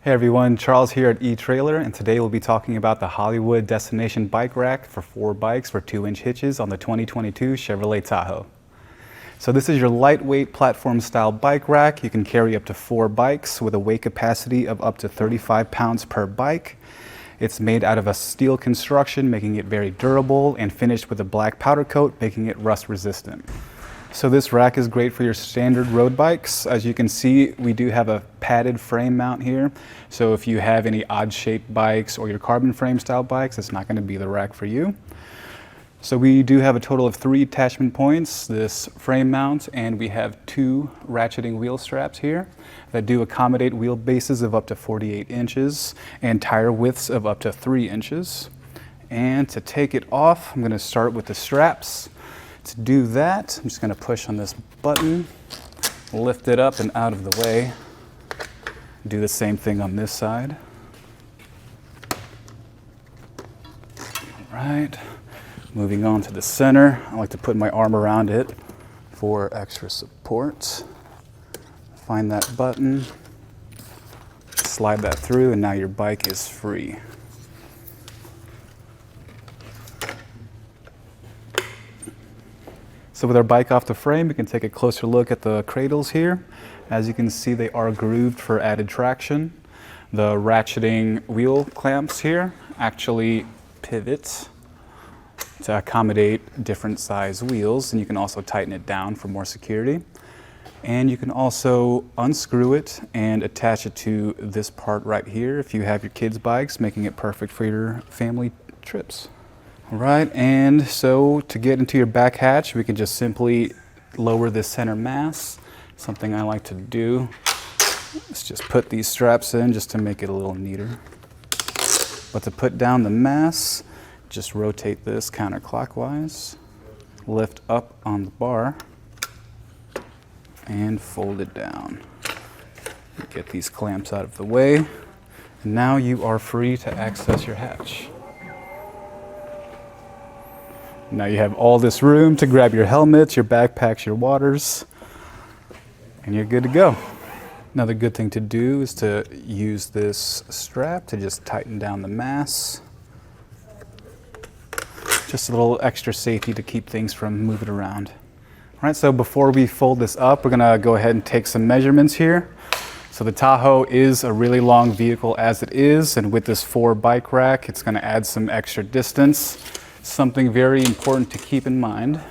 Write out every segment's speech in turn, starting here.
Hey everyone, Charles here at Etrailer, and today we'll be talking about the Hollywood Destination Bike Rack for 4 bikes for 2-inch hitches on the 2022 Chevrolet Tahoe. So this is your lightweight platform style bike rack. You can carry up to 4 bikes with a weight capacity of up to 35 pounds per bike. It's made out of a steel construction, making it very durable, and finished with a black powder coat, making it rust resistant. So this rack is great for your standard road bikes. As you can see, we do have a padded frame mount here. So if you have any odd shaped bikes or your carbon frame style bikes, it's not going to be the rack for you. So we do have a total of 3 attachment points, this frame mount, and we have 2 ratcheting wheel straps here that do accommodate wheel bases of up to 48 inches and tire widths of up to 3 inches. And to take it off, I'm going to start with the straps. To do that, I'm just going to push on this button, lift it up and out of the way. Do the same thing on this side. All right, moving on to the center. I like to put my arm around it for extra support. Find that button, slide that through, and now your bike is free. So with our bike off the frame, we can take a closer look at the cradles here. As you can see, they are grooved for added traction. The ratcheting wheel clamps here actually pivot to accommodate different size wheels, and you can also tighten it down for more security. And you can also unscrew it and attach it to this part right here if you have your kids' bikes, making it perfect for your family trips. All right, and so to get into your back hatch, we can just simply lower this center mass. Something I like to do. Let's just put these straps in just to make it a little neater. But to put down the mass, just rotate this counterclockwise, lift up on the bar, and fold it down. Get these clamps out of the way. And now you are free to access your hatch. Now you have all this room to grab your helmets, your backpacks, your waters, and you're good to go. Another good thing to do is to use this strap to just tighten down the mass. Just a little extra safety to keep things from moving around. All right, so before we fold this up, we're gonna go ahead and take some measurements here. So the Tahoe is a really long vehicle as it is, and with this 4 bike rack, it's gonna add some extra distance. Something very important to keep in mind.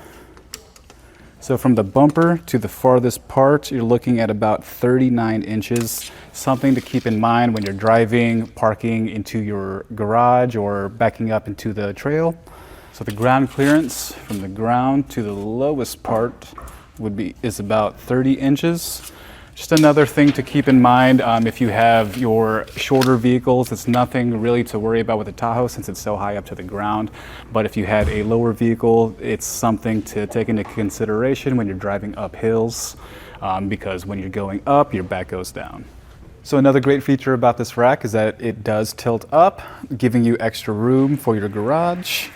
So from the bumper to the farthest part, you're looking at about 39 inches. Something to keep in mind when you're driving, parking into your garage, or backing up into the trail. So the ground clearance from the ground to the lowest part is about 30 inches. Just another thing to keep in mind, if you have your shorter vehicles, it's nothing really to worry about with the Tahoe since it's so high up to the ground. But if you had a lower vehicle, it's something to take into consideration when you're driving up hills, because when you're going up, your back goes down. So another great feature about this rack is that it does tilt up, giving you extra room for your garage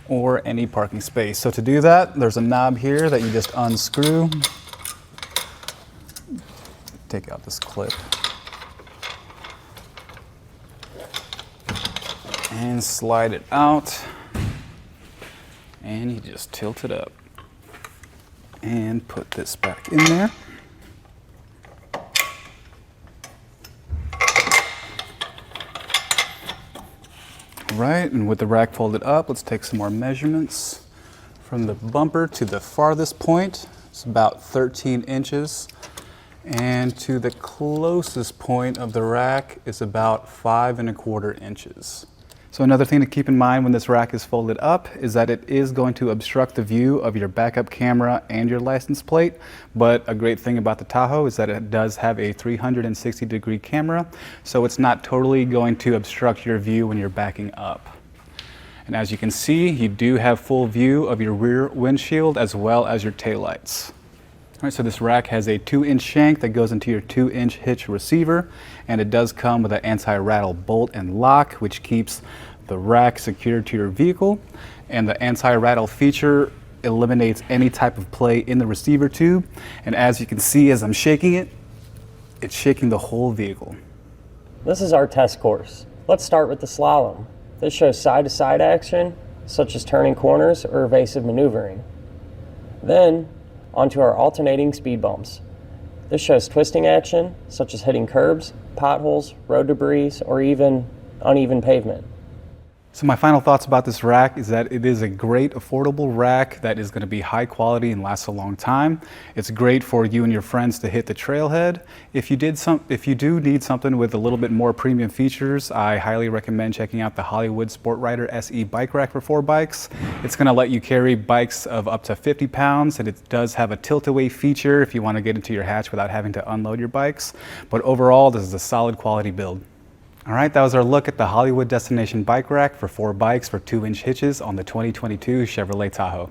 or any parking space. So to do that, there's a knob here that you just unscrew. Take out this clip and slide it out, and you just tilt it up and put this back in there. All right, and with the rack folded up, let's take some more measurements. From the bumper to the farthest point, it's about 13 inches. And to the closest point of the rack is about 5 1/4 inches. So another thing to keep in mind when this rack is folded up is that it is going to obstruct the view of your backup camera and your license plate. But a great thing about the Tahoe is that it does have a 360-degree camera, so it's not totally going to obstruct your view when you're backing up. And as you can see, you do have full view of your rear windshield as well as your taillights. All right, so this rack has a 2-inch shank that goes into your 2-inch hitch receiver, and it does come with an anti-rattle bolt and lock, which keeps the rack secured to your vehicle. And the anti-rattle feature eliminates any type of play in the receiver tube. And as you can see, as I'm shaking it, it's shaking the whole vehicle. This is our test course. Let's start with the slalom. This shows side-to-side action, such as turning corners or evasive maneuvering. Then, onto our alternating speed bumps. This shows twisting action, such as hitting curbs, potholes, road debris, or even uneven pavement. So my final thoughts about this rack is that it is a great affordable rack that is going to be high quality and lasts a long time. It's great for you and your friends to hit the trailhead. If you do need something with a little bit more premium features, I highly recommend checking out the Hollywood Sport Rider SE bike rack for 4 bikes. It's going to let you carry bikes of up to 50 pounds, and it does have a tilt-away feature if you want to get into your hatch without having to unload your bikes. But overall, this is a solid quality build. All right, that was our look at the Hollywood Destination Bike Rack for 4 bikes for 2-inch hitches on the 2022 Chevrolet Tahoe.